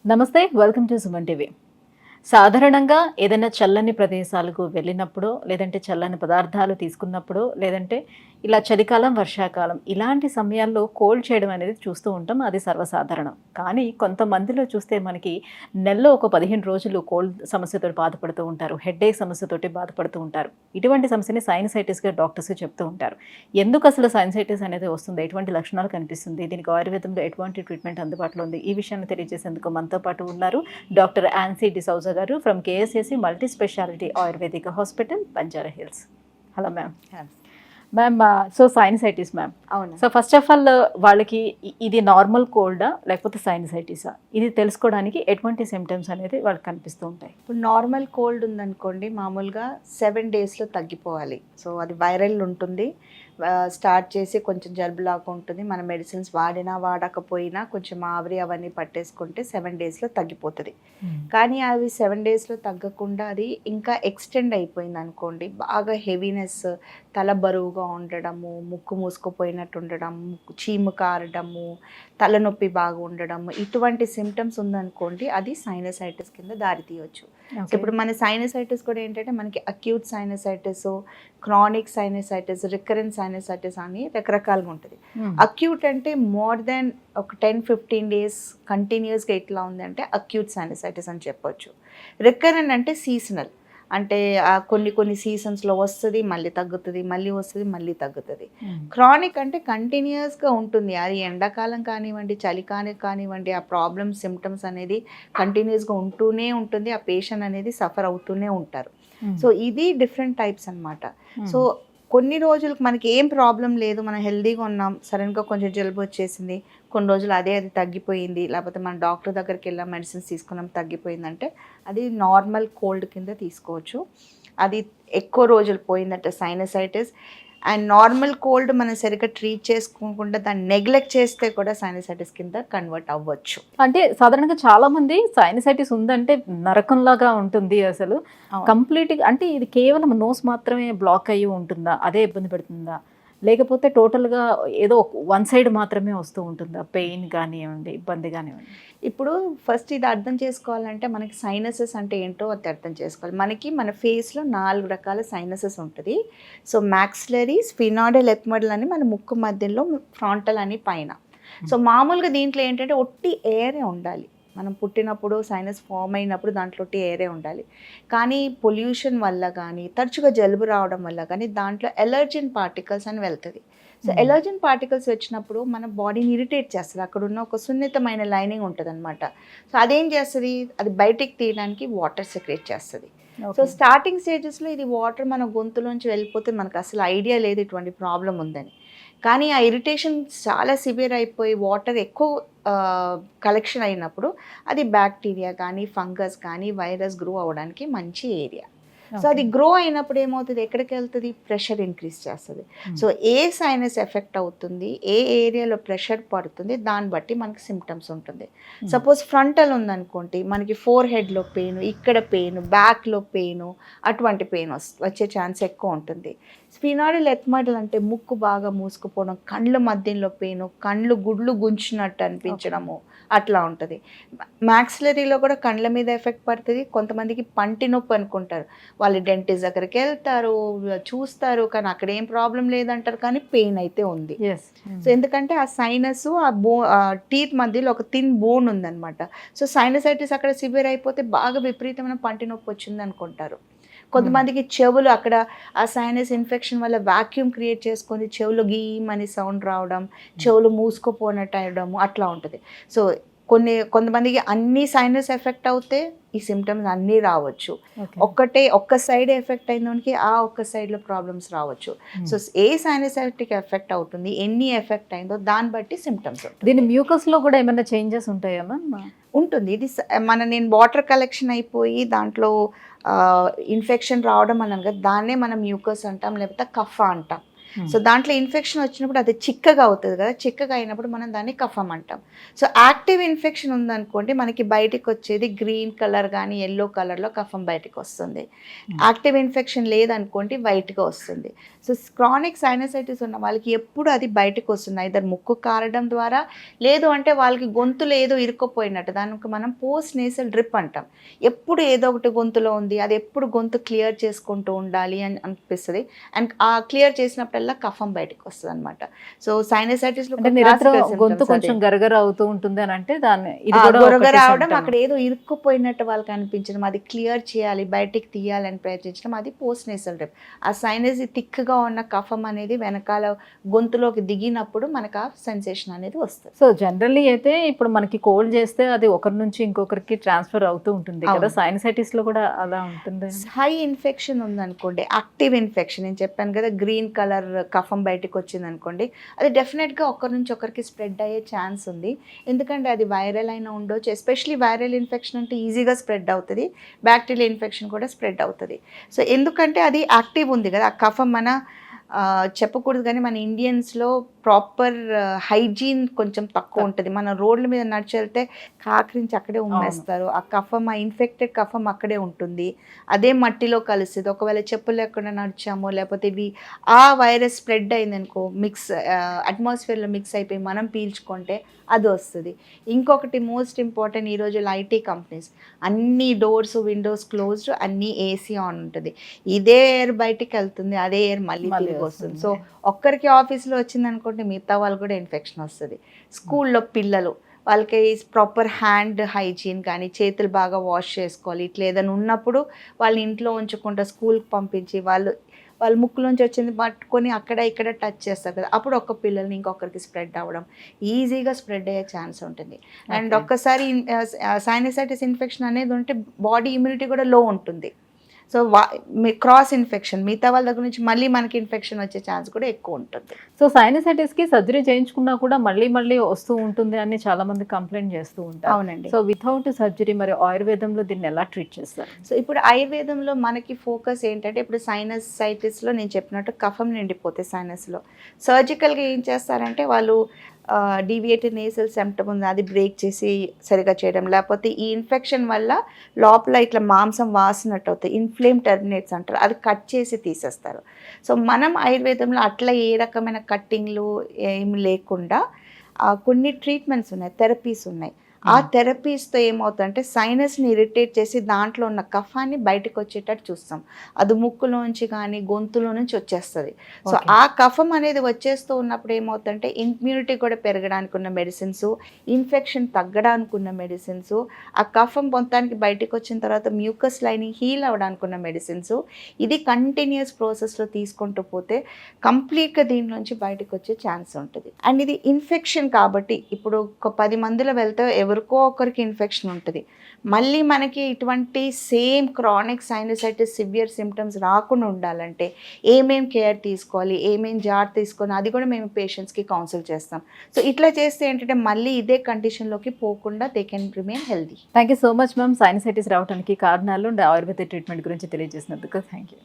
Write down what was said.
నమస్తే, welcome to Suman TV. సాధారణంగా ఏదైనా చల్లని ప్రదేశాలకు వెళ్ళినప్పుడు, లేదంటే చల్లని పదార్థాలు తీసుకున్నప్పుడు, లేదంటే ఇలా చలికాలం, వర్షాకాలం ఇలాంటి సమయాల్లో కోల్డ్ చేయడం అనేది చూస్తూ ఉంటాం. అది సర్వసాధారణం. కానీ కొంతమందిలో చూస్తే మనకి నెలలో ఒక 15 రోజులు కోల్డ్ సమస్యతో బాధపడుతూ ఉంటారు. హెడ్‌ఏక్ సమస్యతోటి బాధపడుతూ ఉంటారు. ఇటువంటి సమస్యని సైనసైటిస్‌గా డాక్టర్స్ చెప్తూ ఉంటారు. ఎందుకు అసలు సైనసైటిస్ అనేది వస్తుంది? ఎటువంటి లక్షణాలు కనిపిస్తుంది? దీనికి ఆయుర్వేదంలో ఎటువంటి ట్రీట్మెంట్ అందుబాటులో ఉంది? ఈ విషయాన్ని తెలియజేసేందుకు మనతో పాటు ఉన్నారు డాక్టర్ యాన్సీ డిసౌజా గారు from KSAC multi speciality ayurvedic hospital, Banjara hills. Hello ma'am. Ma'am, so sinusitis ma'am. అవును. సో ఫస్ట్ ఆఫ్ ఆల్ వాళ్ళకి ఇది నార్మల్ కోల్డా లేకపోతే సైనసైటిసా? ఇది తెలుసుకోవడానికి ఎటువంటి సిమ్టమ్స్ అనేది వాళ్ళకి కనిపిస్తూ ఉంటాయి? ఇప్పుడు నార్మల్ కోల్డ్ ఉందనుకోండి, మామూలుగా 7 డేస్లో తగ్గిపోవాలి. సో అది వైరల్ ఉంటుంది. స్టార్ట్ చేసి కొంచెం జలుబులాగా ఉంటుంది. మన మెడిసిన్స్ వాడినా వాడకపోయినా కొంచెం ఆవిరి అవన్నీ పట్టేసుకుంటే 7 డేస్లో తగ్గిపోతుంది. కానీ అవి 7 డేస్లో తగ్గకుండా అది ఇంకా ఎక్స్టెండ్ అయిపోయింది అనుకోండి, బాగా హెవీనెస్, తల బరువుగా ఉండడము, ముక్కు మూసుకుపోయినట్టు ఉండడం, చీము కారడము, తలనొప్పి బాగా ఉండడము, ఇటువంటి సిమ్టమ్స్ ఉందనుకోండి, అది సైనసైటిస్ కింద దారి తీయవచ్చు. ఇప్పుడు మన సైనసైటిస్ కూడా ఏంటంటే మనకి acute sinusitis, chronic sinusitis, recurrent sinusitis అని రకరకాలుగా ఉంటుంది. అక్యూట్ అంటే మోర్ దెన్ ఒక 10-15 డేస్ కంటిన్యూస్గా ఇట్లా ఉంది అంటే అక్యూట్ సైనసైటిస్ అని చెప్పొచ్చు. రికరెంట్ అంటే సీజనల్, అంటే కొన్ని సీజన్స్లో వస్తుంది, మళ్ళీ తగ్గుతుంది, మళ్ళీ వస్తుంది, మళ్ళీ తగ్గుతుంది. క్రానిక్ అంటే కంటిన్యూస్గా ఉంటుంది. అది ఎండాకాలం కానివ్వండి, చలికాలం కానివ్వండి, ఆ ప్రాబ్లమ్ సిమ్టమ్స్ అనేది కంటిన్యూస్గా ఉంటూనే ఉంటుంది. ఆ పేషెంట్ అనేది సఫర్ అవుతూనే ఉంటారు. సో ఇది డిఫరెంట్ టైప్స్ అన్నమాట. సో కొన్ని రోజులకు మనకి ఏం ప్రాబ్లం లేదు, మనం హెల్దీగా ఉన్నాం, సడన్గా కొంచెం జలుబు వచ్చేసింది, కొన్ని రోజులు అది తగ్గిపోయింది, లేకపోతే మన డాక్టర్ దగ్గరికి వెళ్ళాం, మెడిసిన్స్ తీసుకున్నాం, తగ్గిపోయిందంటే అది నార్మల్ కోల్డ్ కింద తీసుకోవచ్చు. అది ఎక్కువ రోజులు పోయిందంటే సైనసైటిస్. అండ్ నార్మల్ కోల్డ్ మనం సరిగ్గా ట్రీట్ చేసుకోకుండా దాన్ని నెగ్లెక్ట్ చేస్తే కూడా సైనసైటిస్ కింద కన్వర్ట్ అవ్వచ్చు. అంటే సాధారణంగా చాలా మంది సైనసైటిస్ ఉందంటే నరకంలాగా ఉంటుంది అసలు. కంప్లీట్గా అంటే ఇది కేవలం నోస్ మాత్రమే బ్లాక్ అయ్యి ఉంటుందా, అదే ఇబ్బంది పెడుతుందా, లేకపోతే టోటల్గా ఏదో వన్ సైడ్ మాత్రమే వస్తూ ఉంటుందా? పెయిన్ కానివ్వండి, ఇబ్బంది కానివ్వండి. ఇప్పుడు ఫస్ట్ ఇది అర్థం చేసుకోవాలంటే మనకి సైనసెస్ అంటే ఏంటో అది అర్థం చేసుకోవాలి. మన ఫేస్లో 4 రకాల సైనసెస్ ఉంటుంది. సో మ్యాక్సిలరీ, స్ఫినాయిడల్, ఎథ్మోయిడల్ అని మన ముక్కు మధ్యలో, ఫ్రాంటల్ అని పైన. సో మామూలుగా దీంట్లో ఏంటంటే ఒట్టి ఎయిరే ఉండాలి. మనం పుట్టినప్పుడు సైనస్ ఫామ్ అయినప్పుడు దాంట్లో ఏరే ఉండాలి. కానీ పొల్యూషన్ వల్ల కానీ, తరచుగా జలుబు రావడం వల్ల కానీ దాంట్లో ఎలర్జెన్ పార్టికల్స్ అని వెళ్తుంది. సో ఎలర్జెన్ పార్టికల్స్ వచ్చినప్పుడు మన బాడీని ఇరిటేట్ చేస్తుంది. అక్కడ ఉన్న ఒక సున్నితమైన లైనింగ్ ఉంటుంది అనమాట. సో అదేం చేస్తుంది, అది బయటికి తీయడానికి వాటర్ సెక్రేట్ చేస్తుంది. సో స్టార్టింగ్ స్టేజెస్లో ఇది వాటర్ మన గొంతులోంచి వెళ్ళిపోతే మనకు అసలు ఐడియా లేదు ఇటువంటి ప్రాబ్లం ఉందని. కానీ ఆ ఇరిటేషన్ చాలా సివియర్ అయిపోయి వాటర్ ఎక్కువ కలెక్షన్ అయినప్పుడు అది బ్యాక్టీరియా కానీ, ఫంగస్ కానీ, వైరస్ గ్రో అవ్వడానికి మంచి ఏరియా. సో అది గ్రో అయినప్పుడు ఏమవుతుంది, ఎక్కడికి వెళ్తుంది, ప్రెషర్ ఇంక్రీజ్ చేస్తుంది. సో ఏ సైనస్ ఎఫెక్ట్ అవుతుంది, ఏ ఏరియాలో ప్రెషర్ పడుతుంది, దాన్ని బట్టి మనకి సిమ్టమ్స్ ఉంటుంది. సపోజ్ ఫ్రంటల్ ఉందనుకోండి, మనకి ఫోర్ హెడ్లో పెయిన్, ఇక్కడ పెయిన్, బ్యాక్లో పెయిన్, అటువంటి పెయిన్ వచ్చే ఛాన్స్ ఎక్కువ ఉంటుంది. స్ఫినాయిడల్, ఎథ్మోయిడల్ అంటే ముక్కు బాగా మూసుకుపోవడం, కళ్ళ మధ్యలో పెయిన్, కళ్ళు గుడ్లు గుంచినట్టు అనిపించడము, అట్లా ఉంటుంది. మ్యాక్సిలరీలో కూడా కళ్ళ మీద ఎఫెక్ట్ పడుతుంది. కొంతమందికి పంటి నొప్పి అనుకుంటారు, వాళ్ళు డెంటిస్ట్ దగ్గరికి వెళ్తారు, చూస్తారు, కానీ అక్కడ ఏం ప్రాబ్లం లేదంటారు, కానీ పెయిన్ అయితే ఉంది. సో ఎందుకంటే ఆ సైనస్, ఆ టీత్ మధ్యలో ఒక థిన్ బోన్ ఉందన్నమాట. సో సైనసైటిస్ అక్కడ సివియర్ అయిపోతే బాగా విపరీతమైన పంటి నొప్పి వచ్చింది అనుకుంటారు. కొంతమందికి చెవులు, అక్కడ ఆ సైనస్ ఇన్ఫెక్షన్ వల్ల వాక్యూమ్ క్రియేట్ చేసుకొని చెవులు గీమని సౌండ్ రావడం, చెవులు మూసుకుపోయినట్టు అవ్వడము, అట్లా ఉంటుంది. సో కొంతమందికి అన్ని సైనస్ ఎఫెక్ట్ అవుతే ఈ సిమ్టమ్స్ అన్నీ రావచ్చు. ఒక్క సైడ్ ఎఫెక్ట్ అయినోనికి ఆ ఒక్క సైడ్లో ప్రాబ్లమ్స్ రావచ్చు. సో ఏ సైనసైటిక్ ఎఫెక్ట్ అవుతుంది, ఎన్ని ఎఫెక్ట్ అయిందో దాన్ని బట్టి సిమ్టమ్స్ ఉంటుంది. దీని మ్యూకస్లో కూడా ఏమైనా చేంజెస్ ఉంటాయా మ్యామ్? ఉంటుంది. ఇది నేను వాటర్ కలెక్షన్ అయిపోయి దాంట్లో ఇన్ఫెక్షన్ రావడం అన్నాను కదా, దాన్నే మనం మ్యూకస్ అంటాం, లేకపోతే కఫ అంటాం. సో దాంట్లో ఇన్ఫెక్షన్ వచ్చినప్పుడు అది చిక్కగా అవుతుంది కదా, చిక్కగా అయినప్పుడు మనం దాన్ని కఫం అంటాం. సో యాక్టివ్ ఇన్ఫెక్షన్ ఉందనుకోండి, మనకి బయటికి వచ్చేది గ్రీన్ కలర్ కానీ ఎల్లో కలర్లో కఫం బయటికి వస్తుంది. యాక్టివ్ ఇన్ఫెక్షన్ లేదనుకోండి వైట్గా వస్తుంది. సో క్రానిక్ సైనసైటిస్ ఉన్న వాళ్ళకి ఎప్పుడు అది బయటకు వస్తుంది, ఇద్దరు ముక్కు కారడం ద్వారా, లేదు అంటే వాళ్ళకి గొంతులో ఏదో ఇరుక్కుపోయినట్టు, దానికి మనం పోస్ట్ నేసల్ డ్రిప్ అంటాం. ఎప్పుడు ఏదో ఒకటి గొంతులో ఉంది, అది ఎప్పుడు గొంతు క్లియర్ చేసుకుంటూ ఉండాలి అని అనిపిస్తుంది. అండ్ ఆ క్లియర్ చేసినప్పుడల్లా కఫం బయటకు వస్తుంది అనమాట. సో సైనసైటిస్ గొంతు కొంచెం గరగర అవుతూ ఉంటుంది అని అంటే దాన్ని గొరగ రావడం, అక్కడ ఏదో ఇరుక్కుపోయినట్టు వాళ్ళకి అనిపించడం, అది క్లియర్ చేయాలి బయటికి తీయాలని ప్రయత్నించడం, అది పోస్ట్ నేసల్ డ్రిప్. ఆ సైనస్ థిక్గా ఉన్న కఫం అనేది వెనకాల గొంతులోకి దిగినప్పుడు మనకు ఆ సెన్సేషన్ అనేది వస్తుంది. సో జనరల్లీ అయితే ఇప్పుడు మనకి కోల్డ్ చేస్తే అది ఒకరి నుంచి ఇంకొకరికి ట్రాన్స్ఫర్ అవుతూ ఉంటుంది కదా, సైనసైటిస్ లో కూడా అలా ఉంటుంది. హై ఇన్ఫెక్షన్ ఉందనుకోండి, యాక్టివ్ ఇన్ఫెక్షన్, నేను చెప్పాను కదా గ్రీన్ కలర్ కఫం బయటకు వచ్చింది అనుకోండి, అది డెఫినెట్గా ఒకరి నుంచి ఒకరికి స్ప్రెడ్ అయ్యే ఛాన్స్ ఉంది. ఎందుకంటే అది వైరల్ అయినా ఉండొచ్చు. ఎస్పెషలీ వైరల్ ఇన్ఫెక్షన్ అంటే ఈజీగా స్ప్రెడ్ అవుతుంది, బ్యాక్టీరియల్ ఇన్ఫెక్షన్ కూడా స్ప్రెడ్ అవుతుంది. సో ఎందుకంటే అది యాక్టివ్ ఉంది కదా, ఆ కఫం మన చెప్పకూడదు కానీ మన ఇండియన్స్లో ప్రాపర్ హైజీన్ కొంచెం తక్కువ ఉంటుంది. మన రోడ్ల మీద నడిచి వెళ్తే కాకరించి అక్కడే ఉమ్మేస్తారు, ఆ కఫం, ఆ ఇన్ఫెక్టెడ్ కఫం అక్కడే ఉంటుంది, అదే మట్టిలో కలుస్తుంది. ఒకవేళ చెప్పులు లేకుండా నడిచామో లేకపోతే ఇవి ఆ వైరస్ స్ప్రెడ్ అయిందనుకో, అట్మాస్ఫియర్లో మిక్స్ అయిపోయి మనం పీల్చుకుంటే అది వస్తుంది. ఇంకొకటి మోస్ట్ ఇంపార్టెంట్, ఈరోజు ఐటీ కంపెనీస్ అన్ని డోర్స్ విండోస్ క్లోజ్డ్, అన్నీ ఏసీ ఆన్ ఉంటుంది. ఇదే ఎయిర్ బయటికి వెళ్తుంది, అదే ఎయిర్ మళ్ళీ తిరిగి వస్తుంది. సో ఒక్కరికి ఆఫీస్లో వచ్చింది అనుకోండి, మిగతా వాళ్ళు కూడా ఇన్ఫెక్షన్ వస్తుంది. స్కూల్లో పిల్లలు, వాళ్ళకి ప్రాపర్ హ్యాండ్ హైజీన్ కానీ చేతులు బాగా వాష్ చేసుకోవాలి. ఇట్లా ఏదైనా ఉన్నప్పుడు వాళ్ళు ఇంట్లో ఉంచకుండా స్కూల్కి పంపించి వాళ్ళ ముక్కులోంచి వచ్చింది పట్టుకొని అక్కడ ఇక్కడ టచ్ చేస్తారు కదా, అప్పుడు ఒక పిల్లల్ని ఇంకొకరికి స్ప్రెడ్ అవ్వడం, ఈజీగా స్ప్రెడ్ అయ్యే ఛాన్స్ ఉంటుంది. అండ్ ఒక్కసారి సైనసైటిస్ ఇన్ఫెక్షన్ అనేది ఉంటే బాడీ ఇమ్యూనిటీ కూడా లో ఉంటుంది. సో క్రాస్ ఇన్ఫెక్షన్, మిగతా వాళ్ళ దగ్గర నుంచి మళ్ళీ మనకి ఇన్ఫెక్షన్ వచ్చే ఛాన్స్ కూడా ఎక్కువ ఉంటుంది. సో సైనసైటిస్కి సర్జరీ చేయించుకున్నా కూడా మళ్ళీ వస్తూ ఉంటుంది అని చాలా మంది కంప్లైంట్ చేస్తూ ఉంటారు. అవునండి. సో వితౌట్ సర్జరీ మరి ఆయుర్వేదంలో దీన్ని ఎలా ట్రీట్ చేస్తారు? సో ఇప్పుడు ఆయుర్వేదంలో మనకి ఫోకస్ ఏంటంటే, ఇప్పుడు సైనసైటిస్లో నేను చెప్పినట్టు కఫం నిండిపోతే సైనస్లో సర్జికల్గా ఏం చేస్తారంటే వాళ్ళు డీవియేటెడ్ నేసల్ సెప్టమ్ ఉంది, అది బ్రేక్ చేసి సరిగా చేయడం, లేకపోతే ఈ ఇన్ఫెక్షన్ వల్ల లోపల ఇట్లా మాంసం వాసినట్టు అవుతాయి, ఇన్ఫ్లేమ్ టెర్మినేట్స్ అంటారు, అది కట్ చేసి తీసేస్తారు. సో మనం ఆయుర్వేదంలో అట్లా ఏ రకమైన కట్టింగ్లు ఏమి లేకుండా కొన్ని ట్రీట్మెంట్స్ ఉన్నాయి, థెరపీస్ ఉన్నాయి. ఆ థెరపీస్తో ఏమవుతుందంటే సైనస్ని ఇరిటేట్ చేసి దాంట్లో ఉన్న కఫాన్ని బయటకు వచ్చేటట్టు చూస్తాం. అది ముక్కులోంచి కానీ గొంతులో నుంచి వచ్చేస్తుంది. సో ఆ కఫం అనేది వచ్చేస్తూ ఉన్నప్పుడు ఏమవుతుందంటే ఇమ్యూనిటీ కూడా పెరగడానికి ఉన్న మెడిసిన్స్, ఇన్ఫెక్షన్ తగ్గడానికి ఉన్న మెడిసిన్స్, ఆ కఫం మొత్తానికి బయటకు వచ్చిన తర్వాత మ్యూకస్ లైనింగ్ హీల్ అవ్వడానికి ఉన్న మెడిసిన్స్, ఇది కంటిన్యూస్ ప్రాసెస్లో తీసుకుంటూ పోతే కంప్లీట్గా దీని నుంచి బయటకు వచ్చే ఛాన్స్ ఉంటుంది. అండ్ ఇది ఇన్ఫెక్షన్ కాబట్టి ఇప్పుడు ఒక 10 మందిలో వెళ్తే ఎవరికో ఒకరికి ఇన్ఫెక్షన్ ఉంటుంది. మళ్ళీ మనకి ఇటువంటి same chronic sinusitis severe symptoms రాకుండా ఉండాలంటే ఏమేం కేర్ తీసుకోవాలి, ఏమేం జాగ్రత్త తీసుకోవాలి, అది కూడా మేము పేషెంట్స్కి కౌన్సిల్ చేస్తాం. సో ఇట్లా చేస్తే ఏంటంటే మళ్ళీ ఇదే కండిషన్లోకి పోకుండా they can remain healthy. Thank you so much ma'am, sinusitis రావడానికి కారణాలు అండ్ ఆయుర్వేద ట్రీట్మెంట్ గురించి తెలియజేసినందుకు థ్యాంక్ యూ.